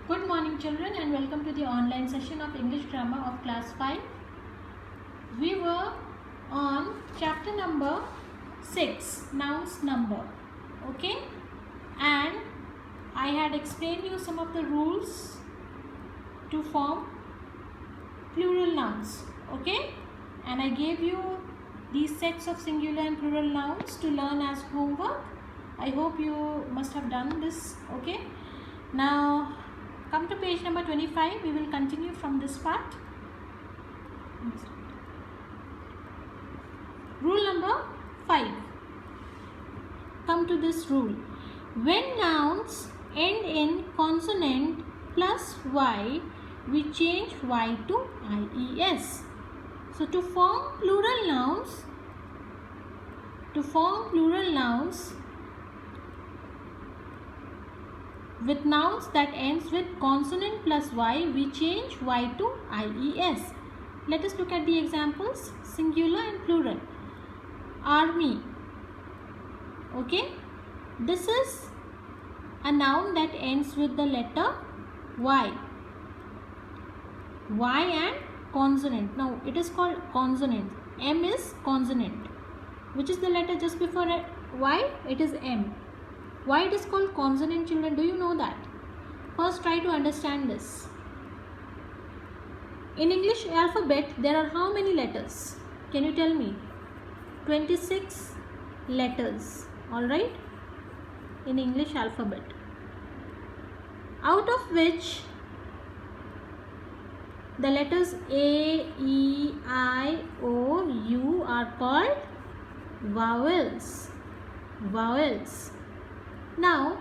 Good morning children and welcome to the online session of English Grammar of class 5. We were on chapter number 6, nouns number. Okay, and I had explained you some of the rules to form plural nouns. Okay, and I gave you these sets of singular and plural nouns to learn as homework. I hope you must have done this. Okay, now come to page number 25. We will continue from this part. Rule number 5. Come to this rule. When nouns end in consonant plus y, we change y to ies. So to form plural nouns, with nouns that ends with consonant plus y, we change y to ies. Let us look at the examples, singular and plural. Army. Okay, this is a noun that ends with the letter y. Y and consonant. Now it is called consonant. M is consonant. Which is the letter just before y? It is M. Why it is called consonant, children? Do you know that? First try to understand this. In English alphabet there are how many letters? Can you tell me? 26 letters. Alright? In English alphabet. Out of which the letters A, E, I, O, U are called vowels. Vowels. Now,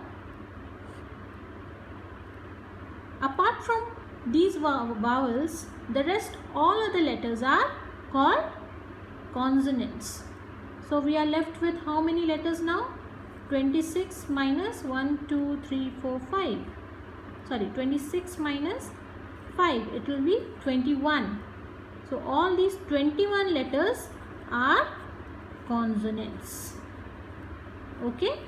apart from these vowels, the rest all other letters are called consonants. So we are left with how many letters now? 26 minus 1, 2, 3, 4, 5. Sorry, 26 minus 5. It will be 21. So all these 21 letters are consonants. Okay?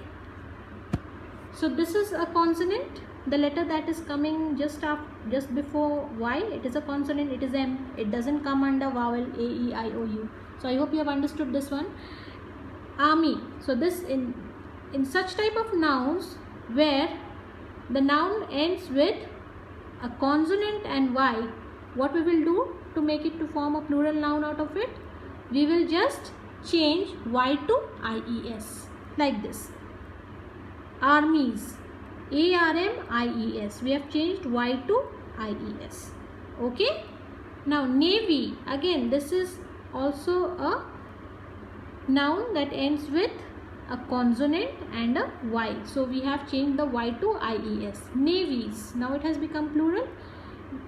So this is a consonant. The letter that is coming just before y, it is a consonant. It is M. It doesn't come under vowel A, E, I, O, U. So I hope you have understood this one. Army. So this in such type of nouns where the noun ends with a consonant and y, what we will do to make it to form a plural noun out of it? We will just change y to ies like this. Armies, ARMIES. We have changed y to ies. Okay. Now navy. Again, this is also a noun that ends with a consonant and a y. So we have changed the y to ies. Navies. Now it has become plural.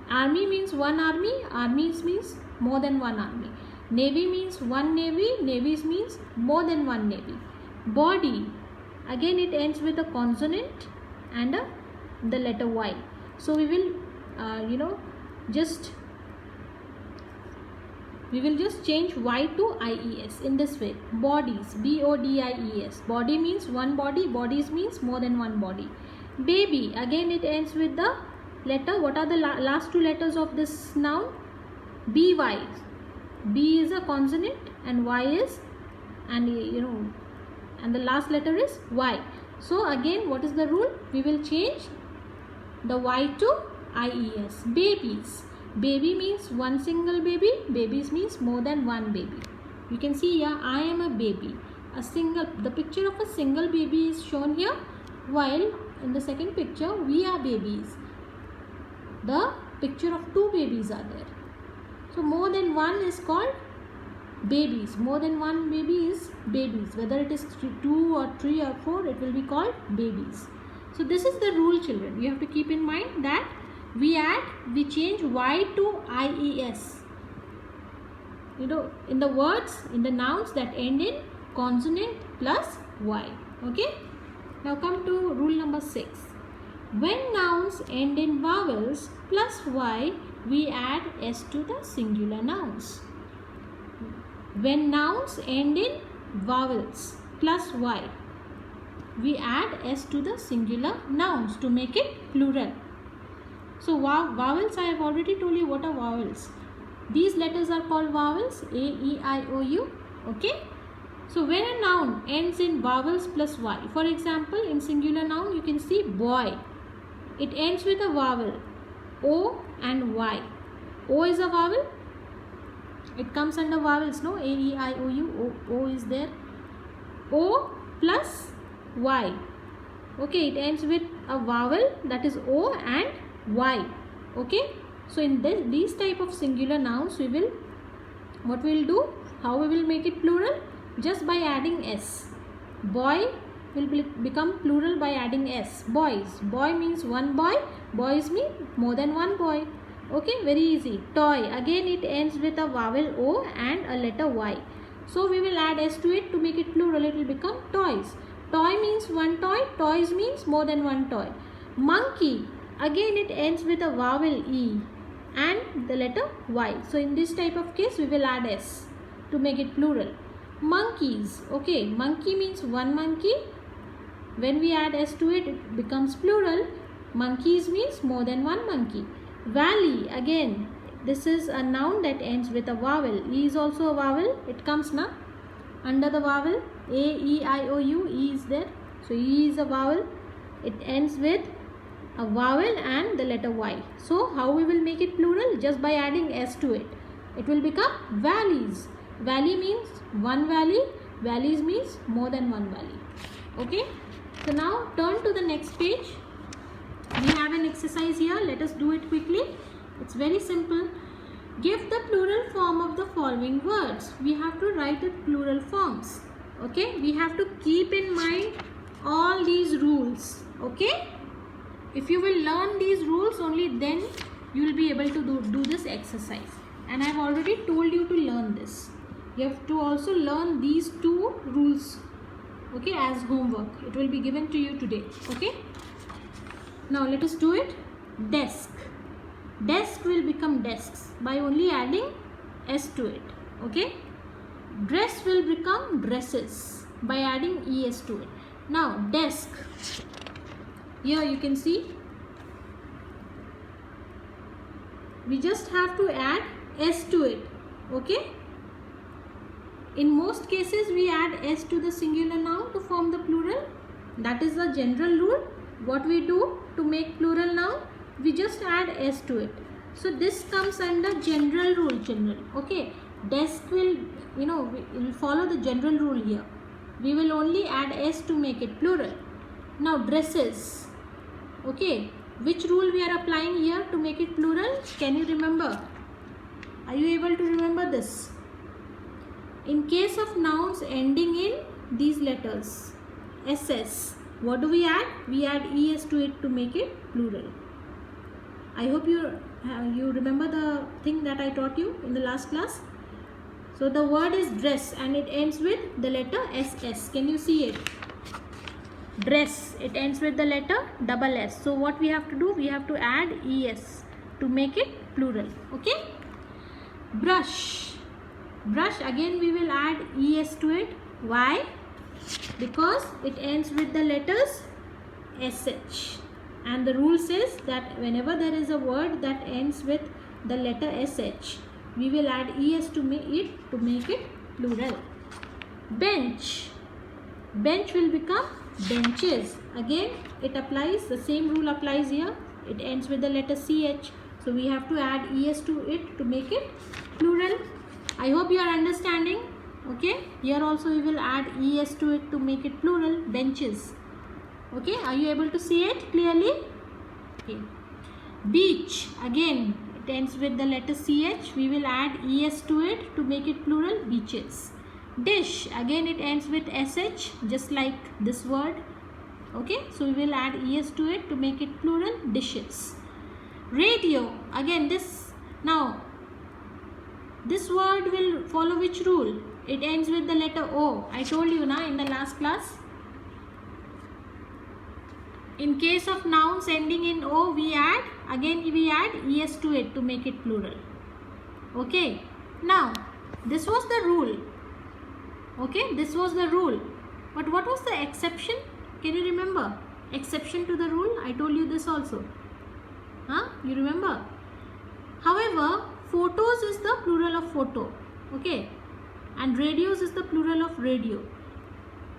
Army means one army. Armies means more than one army. Navy means one navy. Navies means more than one navy. Body. Again it ends with a consonant and the letter y. So we will just change y to ies in this way. Bodies, BODIES. Body means one body. Bodies means more than one body. Baby. Again it ends with the letter. What are the last two letters of this noun? BY. B is a consonant and y is, and the last letter is y. So again, what is the rule? We will change the y to ies. Babies. Baby means one single baby. Babies means more than one baby. You can see here, I am a baby. The picture of a single baby is shown here, while in the second picture we are babies. The picture of two babies are there. So more than one is called babies. More than one baby is babies. Whether it is 2 or 3 or 4, it will be called babies. So this is the rule, children. You have to keep in mind that we change y to ies. In the words, in the nouns that end in consonant plus y. Okay. Now come to rule number 6. When nouns end in vowels plus y, we add s to the singular nouns. When nouns end in vowels plus y, we add s to the singular nouns to make it plural. So vowels, I have already told you what are vowels. These letters are called vowels, A, E, I, O, U. Okay. So when a noun ends in vowels plus Y, for example, in singular noun you can see boy. It ends with a vowel, O and Y. O is a vowel. It comes under vowels, no? A, E, I, O, U. O is there. O plus Y. Okay, it ends with a vowel, that is O and Y. Okay. So in these type of singular nouns, what we will do? How we will make it plural? Just by adding S. Boy will become plural by adding S. Boys. Boy means one boy. Boys mean more than one boy. Okay, very easy. Toy. Again it ends with a vowel O and a letter Y. So we will add S to it to make it plural. It will become toys. Toy means one toy. Toys means more than one toy. Monkey. Again it ends with a vowel E and the letter Y. So in this type of case we will add S to make it plural. Monkeys. Okay, monkey means one monkey. When we add S to it, it becomes plural. Monkeys means more than one monkey. Valley. Again, this is a noun that ends with a vowel. E is also a vowel. It comes now under the vowel. A, E, I, O, U. E is there. So E is a vowel. It ends with a vowel and the letter Y. So how we will make it plural? Just by adding S to it. It will become valleys. Valley means one valley. Valleys means more than one valley. Okay. So now turn to the next page. We have an exercise here. Let us do it quickly. It's very simple. Give the plural form of the following words. We have to write it plural forms. Okay. We have to keep in mind all these rules. Okay. If you will learn these rules, only then you will be able to do this exercise. And I have already told you to learn this. You have to also learn these two rules, okay, as homework. It will be given to you today. Okay. Now let us do it. Desk. Desk will become desks by only adding S to it. Okay. Dress will become dresses by adding ES to it. Now desk. Here you can see we just have to add S to it. Okay. In most cases we add S to the singular noun to form the plural. That is the general rule. What we do to make plural noun, we just add S to it. So this comes under general rule, children. Okay. Desk will, we will follow the general rule here. We will only add S to make it plural. Now dresses. Okay. Which rule we are applying here to make it plural? Can you remember? Are you able to remember this? In case of nouns ending in these letters, SS, what do we add? We add ES to it to make it plural. I hope you remember the thing that I taught you in the last class. So the word is dress and it ends with the letter SS. Can you see it? Dress. It ends with the letter double S. So what we have to do? We have to add ES to make it plural. Okay? Brush. Brush, again we will add ES to it. Why? Because it ends with the letters SH. And the rule says that whenever there is a word that ends with the letter SH, we will add ES to make it plural. Bench. Bench will become benches. Again, it applies, the same rule applies here. It ends with the letter CH. So we have to add ES to it to make it plural. I hope you are understanding. Okay. Here also we will add ES to it to make it plural. Benches. Okay. Are you able to see it clearly? Okay. Beach. Again, it ends with the letter CH. We will add ES to it to make it plural. Beaches. Dish. Again, it ends with SH, just like this word. Okay. So we will add ES to it to make it plural. Dishes. Radio. Again, this word will follow which rule? It ends with the letter O. I told you in the last class. In case of nouns ending in O, we add ES to it to make it plural. Okay. Now, this was the rule. Okay, this was the rule. But what was the exception? Can you remember? Exception to the rule? I told you this also. You remember? However, photos is the plural of photo, okay, and radios is the plural of radio.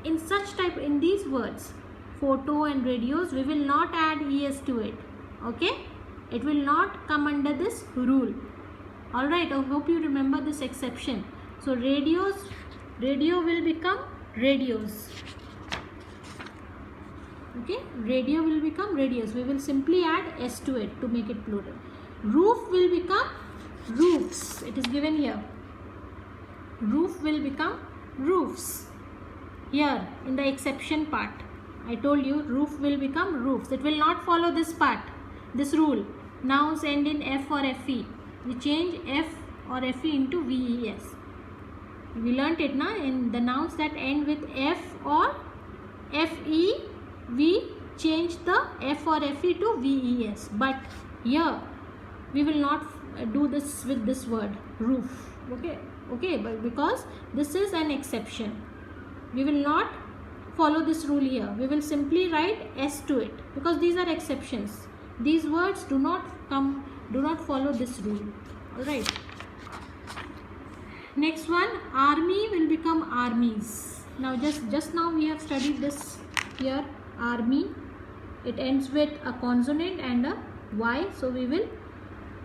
In these words, photo and radios, we will not add es to it, okay. It will not come under this rule. Alright, I hope you remember this exception. So radio will become radios, okay. Radio will become radios. We will simply add s to it to make it plural. Roof will become roofs. It is given here. Roof will become roofs. Here in the exception part, I told you roof will become roofs. It will not follow this part, this rule. Nouns end in f or fe. We change f or fe into ves. We learnt it na, in the nouns that end with f or fe, we change the f or fe to ves. But here we will not do this with this word roof, okay, but because this is an exception, we will not follow this rule here. We will simply write s to it because these are exceptions. These words do not follow this rule. All right. Next one, army will become armies. Now just now we have studied this here, army. It ends with a consonant and a y, so we will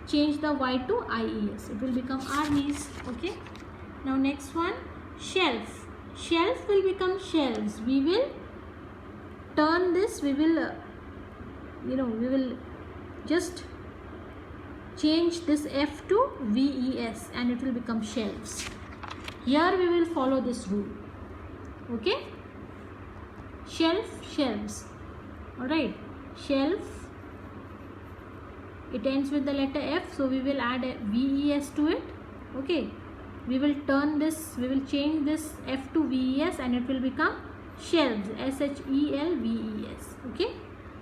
change the y to ies. It will become armies, okay. Now next one, shelf. Shelf will become shelves. We will turn this, we will we will just change this f to ves and it will become shelves. Here we will follow this rule, okay. Shelf, shelves. Alright, shelf, it ends with the letter f, so we will add a ves to it, okay. We will turn this, we will change this f to ves and it will become shelves, shelves, okay.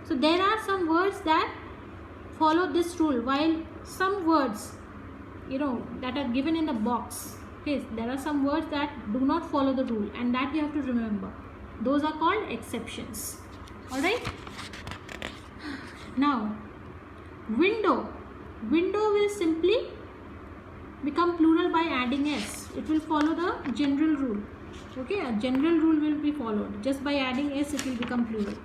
So there are some words that follow this rule, while some words that are given in the box, okay, there are some words that do not follow the rule, and that you have to remember. Those are called exceptions. Alright. Now window will simply become plural by adding s. It will follow the general rule, okay. A general rule will be followed. Just by adding s it will become plural.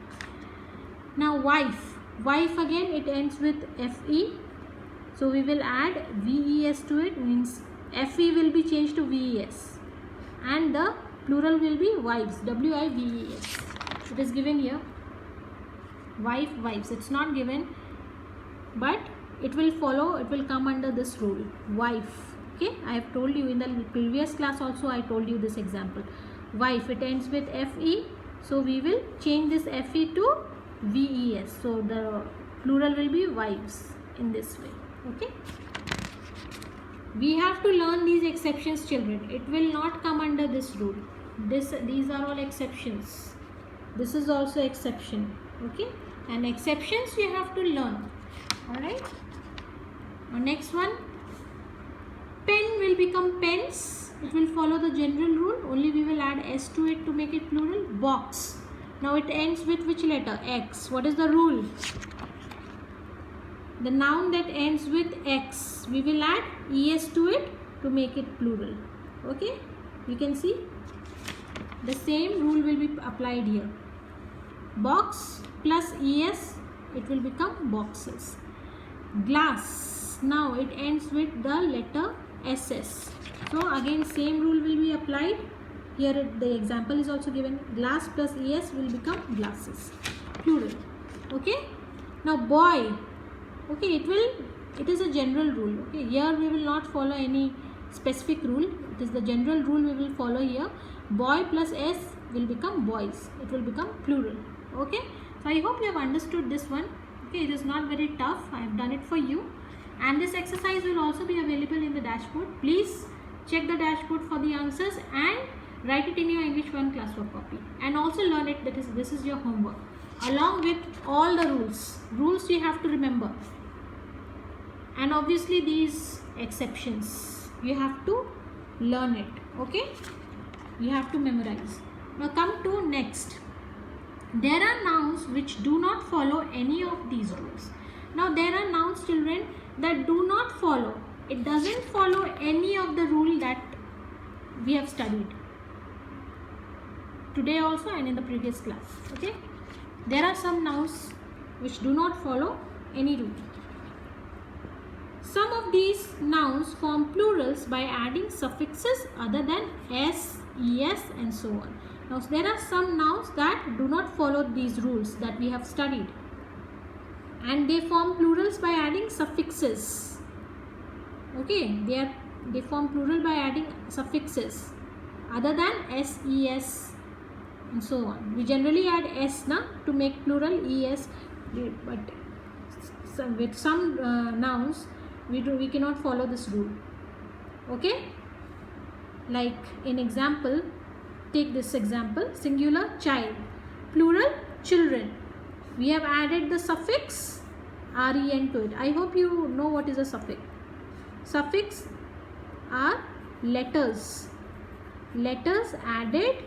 Now wife again, it ends with fe, so we will add ves to it, means fe will be changed to ves and the plural will be wives, wives. It is given here, wives. It's not given, but it will follow, it will come under this rule, wife, okay. I have told you in the previous class also, I told you this example. Wife, it ends with fe, so we will change this fe to ves, so the plural will be wives in this way, okay. We have to learn these exceptions, children. It will not come under this rule. These are all exceptions. This is also exception, okay, and exceptions you have to learn. Alright. Now next one, pen will become pens. It will follow the general rule, only we will add s to it to make it plural. Box, now it ends with which letter? X. What is the rule? The noun that ends with x, we will add es to it to make it plural, okay. You can see the same rule will be applied here. Box plus es, it will become boxes. Glass, now it ends with the letter ss, so again same rule will be applied here. The example is also given. Glass plus es will become glasses, plural, okay. Now boy, okay, it is a general rule, okay. Here we will not follow any specific rule, it is the general rule we will follow here. Boy plus s will become boys, it will become plural, okay. So I hope you have understood this one, okay. It is not very tough, I have done it for you, and this exercise will also be available in the dashboard. Please check the dashboard for the answers and write it in your English 1 classwork copy, and also learn it. This is your homework, along with all the rules you have to remember, and obviously these exceptions you have to learn it, okay. You have to memorize. Now come to next. There are nouns which do not follow any of these rules. Now there are nouns, children, that do not follow. It doesn't follow any of the rule that we have studied today also and in the previous class. Okay, there are some nouns which do not follow any rule. Some of these nouns form plurals by adding suffixes other than s, es and so on. Now there are some nouns that do not follow these rules that we have studied, and they form plurals by adding suffixes. Okay, they form plural by adding suffixes other than s, es and so on. We generally add s na to make plural, es, but with some nouns we cannot follow this rule. Okay, like in example, take this example: singular child, plural children. We have added the suffix ren to it. I hope you know what is a suffix. Suffix are letters added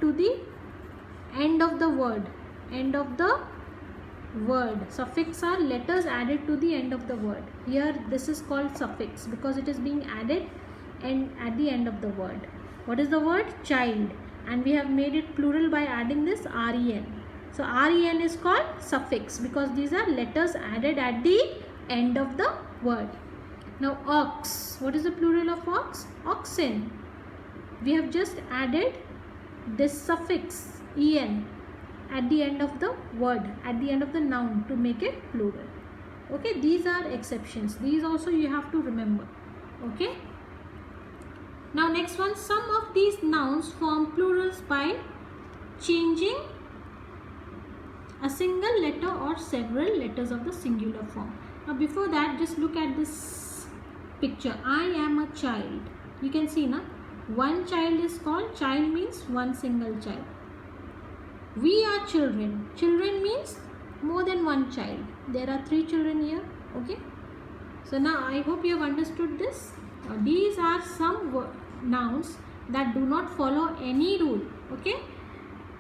to the end of the word. Suffix are letters added to the end of the word. Here this is called suffix because it is being added and at the end of the word. What is the word? Child, and we have made it plural by adding this ren. So ren is called suffix because these are letters added at the end of the word. Now ox, what is the plural of ox? Oxen. We have just added this suffix en at the end of the word, at the end of the noun, to make it plural. Okay, these are exceptions. These also you have to remember. Okay. Now next one, some of these nouns form plurals by changing a single letter or several letters of the singular form. Now before that, just look at this picture. I am a child. You can see na, one child is called, child means one single child. We are children. Children means more than one child. There are 3 children here. Okay. So now I hope you have understood this. Now these are some nouns that do not follow any rule. Okay.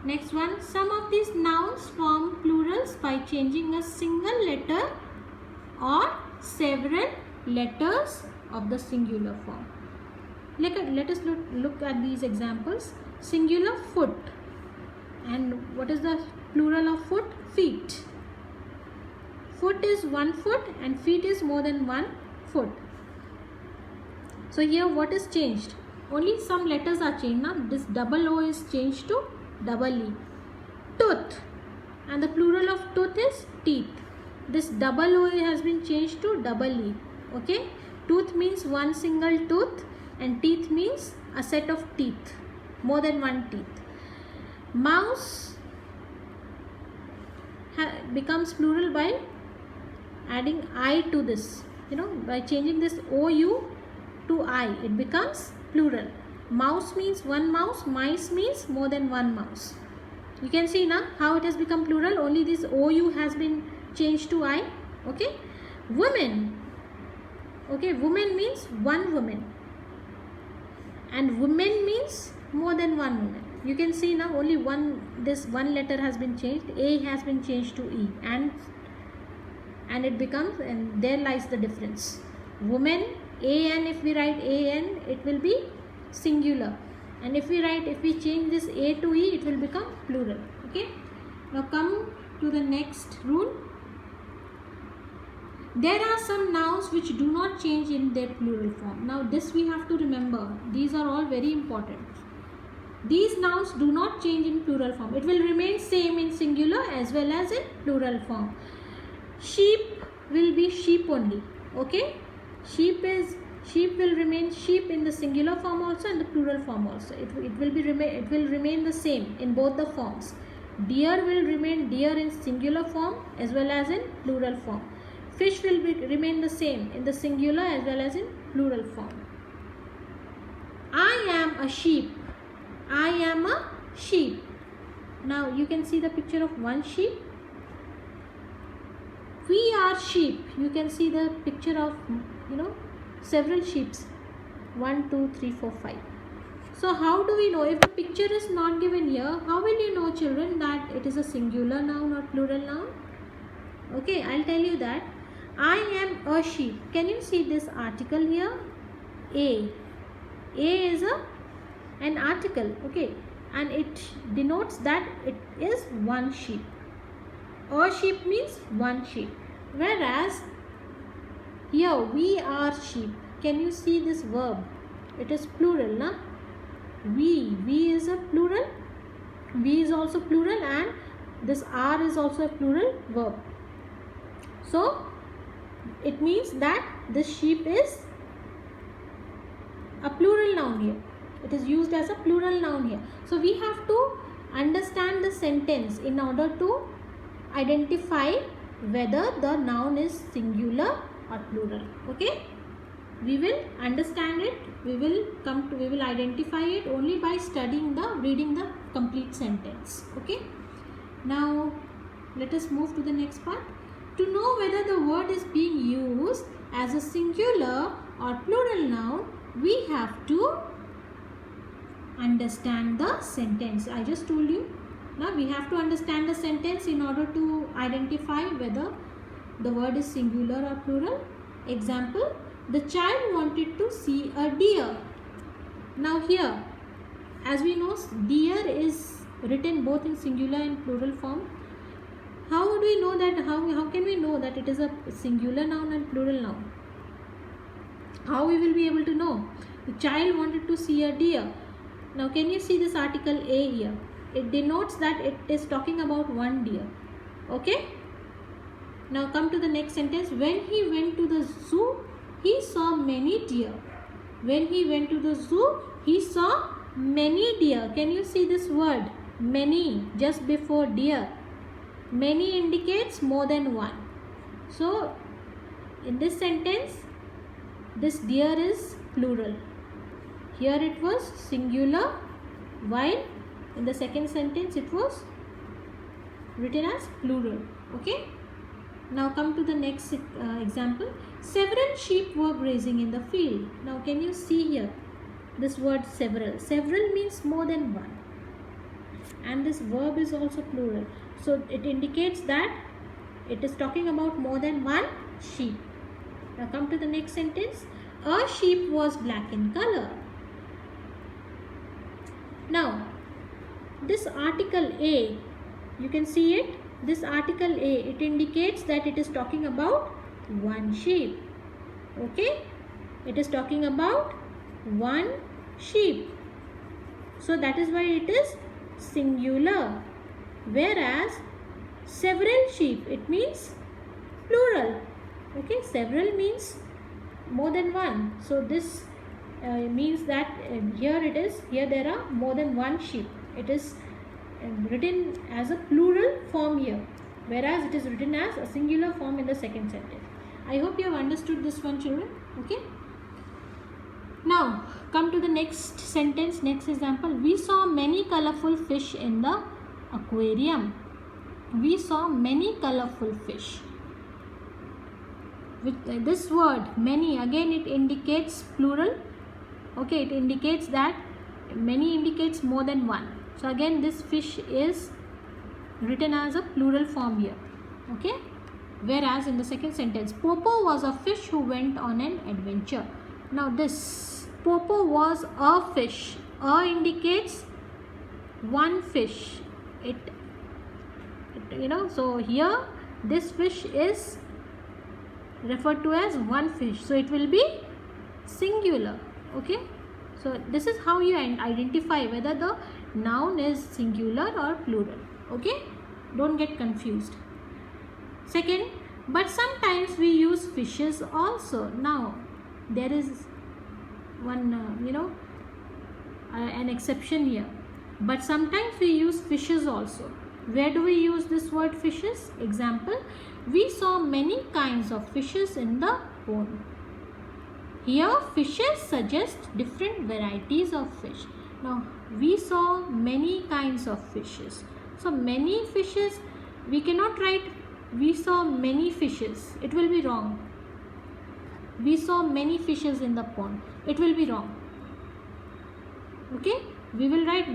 Next one, some of these nouns form plurals by changing a single letter or several letters of the singular form. Let us look at these examples. Singular foot. And what is the plural of foot? Feet. Foot is one foot and feet is more than one foot. So here what is changed? Only some letters are changed. Now this double O is changed to double E. Tooth, and the plural of tooth is teeth. This double O has been changed to double E. Okay. Tooth means one single tooth and teeth means a set of teeth, more than one teeth. Mouse becomes plural by adding I to this. By changing this OU to I, it becomes plural. Mouse means one mouse, mice means more than one mouse. You can see now how it has become plural. Only this OU has been changed to I. Okay. Women. Okay, woman means one woman. And women means more than one woman. You can see now only this one letter has been changed. A has been changed to E, and it becomes, and there lies the difference. Woman, an, if we write an, it will be singular, and if we change this A to E, it will become plural. Okay. Now come to the next rule. There are some nouns which do not change in their plural form. Now this we have to remember. These are all very important. These nouns do not change in plural form. It will remain same in singular as well as in plural form. Sheep will be sheep only. Okay. Sheep will remain sheep in the singular form also and the plural form also. It will remain the same in both the forms. Deer will remain deer in singular form as well as in plural form. Fish will remain the same in the singular as well as in plural form. I am a sheep. I am a sheep. Now you can see the picture of one sheep. We are sheep. You can see the picture of several sheeps. 1, 2, 3, 4, 5. So how do we know? If the picture is not given here, how will you know, children, that it is a singular noun or plural noun? Okay, I'll tell you that. I am a sheep. Can you see this article here? A. A is an article, okay, and it denotes that it is one sheep. A sheep means one sheep. Whereas here we are sheep. Can you see this verb? It is plural, na? We is a plural. We is also plural, and this are is also a plural verb. So it means that this sheep is a plural noun here. It is used as a plural noun here. So we have to understand the sentence in order to identify whether the noun is singular or plural. Okay, we will understand it, we will identify it only by reading the complete sentence. Okay, now let us move to the next part. To know whether the word is being used as a singular or plural noun, we have to understand the sentence. I just told you. Now we have to understand the sentence in order to identify whether the word is singular or plural. Example, the child wanted to see a deer. Now here, as we know, deer is written both in singular and plural form. How would we know that? How can we know that it is a singular noun and plural noun? How we will be able to know? The child wanted to see a deer. Now can you see this article A here? It denotes that it is talking about one deer. Okay? Now come to the next sentence. When he went to the zoo, he saw many deer. When he went to the zoo, he saw many deer. Can you see this word? Many, just before deer. Many indicates more than one. So in this sentence, this deer is plural. Here it was singular, while in the second sentence it was written as plural. Okay. Now come to the next example. Several sheep were grazing in the field. Now can you see here this word several? Several means more than one. And this verb is also plural. So it indicates that it is talking about more than one sheep. Now come to the next sentence. A sheep was black in color. Now this article A, you can see it. This article A, it indicates that it is talking about one sheep. Okay, it is talking about one sheep. So that is why it is singular. Whereas several sheep, it means plural. Okay, several means more than one. So this means that here there are more than one sheep. It is written as a plural form here, whereas it is written as a singular form in the second sentence. I hope you have understood this one, children. Okay. Now come to the next sentence, next example. We saw many colorful fish in the aquarium. We saw many colorful fish. With this word many, again it indicates plural. Okay, it indicates that many indicates more than one. So again this fish is written as a plural form here. Okay, whereas in the second sentence, Popo was a fish who went on an adventure. Now this Popo was a fish. A indicates one fish. It so here this fish is referred to as one fish, so it will be singular. Okay, so this is how you identify whether the noun is singular or plural. Okay, don't get confused. Second, but sometimes we use fishes also. Now there is one an exception here. But sometimes we use fishes also. Where do we use this word fishes? Example, we saw many kinds of fishes in the pond. Here fishes suggest different varieties of fish. Now we saw many kinds of fishes. So many fishes, we cannot write we saw many fishes. It will be wrong. We saw many fishes in the pond. It will be wrong. Okay, we will write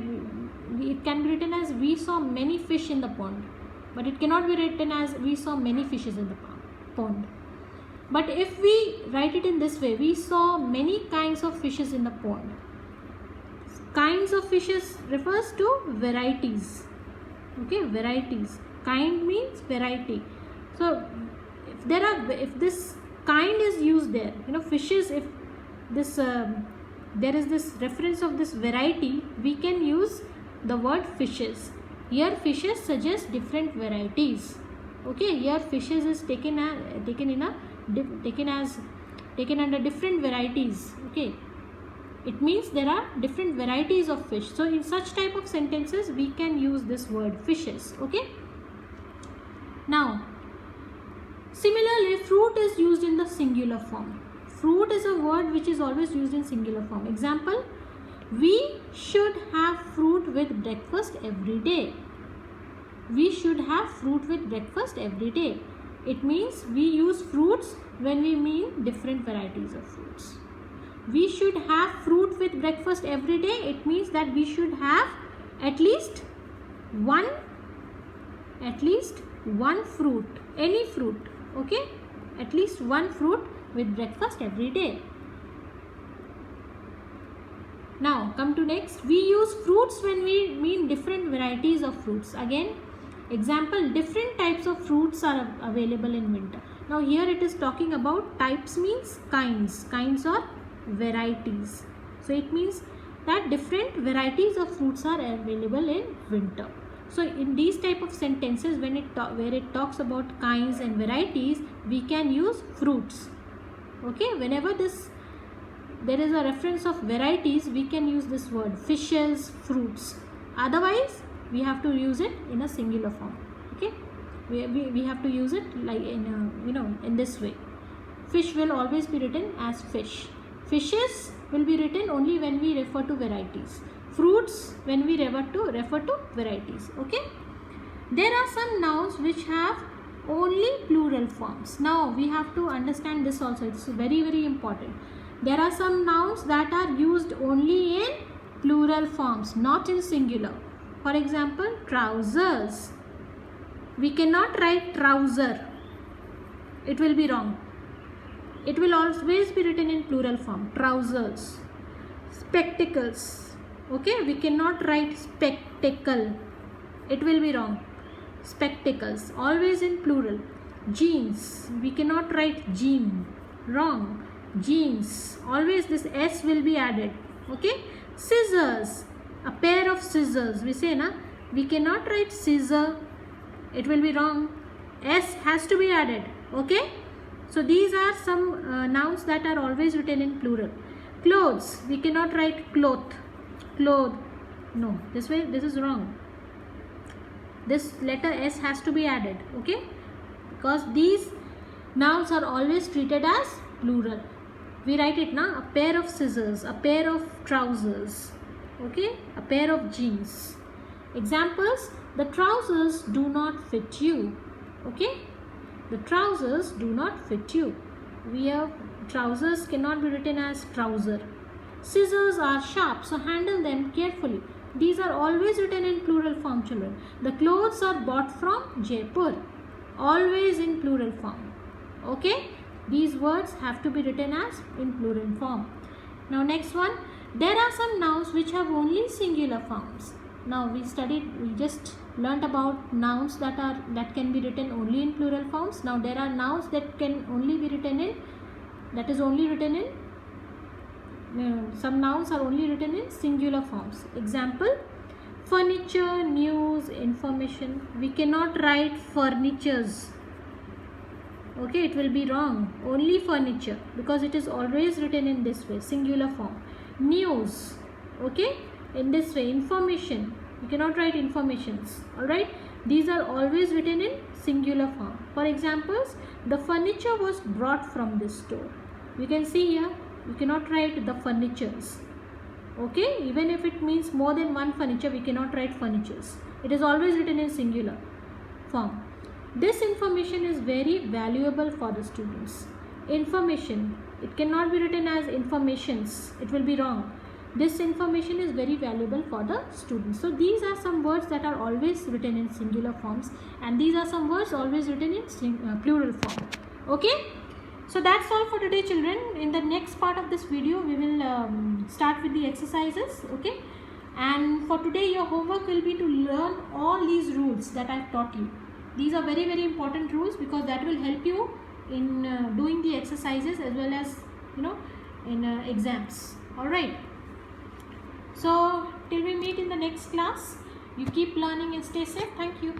it can be written as we saw many fish in the pond, but it cannot be written as we saw many fishes in the pond. But if we write it in this way, we saw many kinds of fishes in the pond. Kinds of fishes refers to varieties. Okay, varieties. Kind means variety. So if this kind is used there, fishes, if this there is this reference of this variety, we can use the word fishes. Here fishes suggest different varieties. Okay, here fishes is taken under different varieties. Okay, it means there are different varieties of fish. So in such type of sentences we can use this word fishes. Okay, now similarly, fruit is used in the singular form. Fruit is a word which is always used in singular form. Example, we should have fruit with breakfast every day. We should have fruit with breakfast every day. It means we use fruits when we mean different varieties of fruits. We should have fruit with breakfast every day. It means that we should have at least one fruit, any fruit. Okay, at least one fruit with breakfast every day. Now come to next. We use fruits when we mean different varieties of fruits. Again, example, different types of fruits are available in winter. Now here it is talking about types means kinds. Kinds or varieties. So it means that different varieties of fruits are available in winter. So in these type of sentences, where it talks about kinds and varieties, we can use fruits. Okay, whenever there is a reference of varieties, we can use this word fishes, fruits. Otherwise we have to use it in a singular form. Okay, we have to use it like in this way. Fish will always be written as fish. Fishes will be written only when we refer to varieties. Fruits when we refer to varieties. Okay, there are some nouns which have only plural forms. Now we have to understand this also. It's very, very important. There are some nouns that are used only in plural forms, not in singular. For example, trousers. We cannot write trouser. It will be wrong. It will always be written in plural form. Trousers. Spectacles. Okay, we cannot write spectacle. It will be wrong. Spectacles, always in plural. Jeans, we cannot write jean. Wrong. Jeans, always this s will be added. Okay. Scissors, a pair of scissors, we say na, we cannot write scissor. It will be wrong. S has to be added. Okay. So these are some nouns that are always written in plural. Clothes, we cannot write cloth. Cloth, no, this is wrong. This letter S has to be added. Okay, because these nouns are always treated as plural. We write it now, a pair of scissors, a pair of trousers. Okay, a pair of jeans. Examples, the trousers do not fit you. Okay, the trousers do not fit you. We have trousers cannot be written as trouser. Scissors are sharp, so handle them carefully. These are always written in plural form, children. The clothes are bought from Jaipur. Always in plural form. Okay, these words have to be written as in plural form. Now next one, there are some nouns which have only singular forms. Now we just learnt about nouns that can be written only in plural forms. Now there are nouns that can only be written in, some nouns are only written in singular forms. Example, furniture, news, information. We cannot write furnitures. Okay, it will be wrong. Only furniture, because it is always written in this way, singular form. News, okay, in this way. Information, we cannot write informations. Alright, these are always written in singular form. For examples, the furniture was brought from this store. You can see here, we cannot write the furnitures. Okay, even if it means more than one furniture, we cannot write furnitures. It is always written in singular form. This information is very valuable for the students. Information, it cannot be written as informations. It will be wrong. this information is very valuable for the students. So these are some words that are always written in singular forms, and these are some words always written in plural form. Okay, so that's all for today, children. In the next part of this video we will start with the exercises. Okay, and for today your homework will be to learn all these rules that I've taught you. These are very, very important rules, because that will help you in doing the exercises as well as, you know, in exams. All right, so till we meet in the next class, you keep learning and stay safe. Thank you.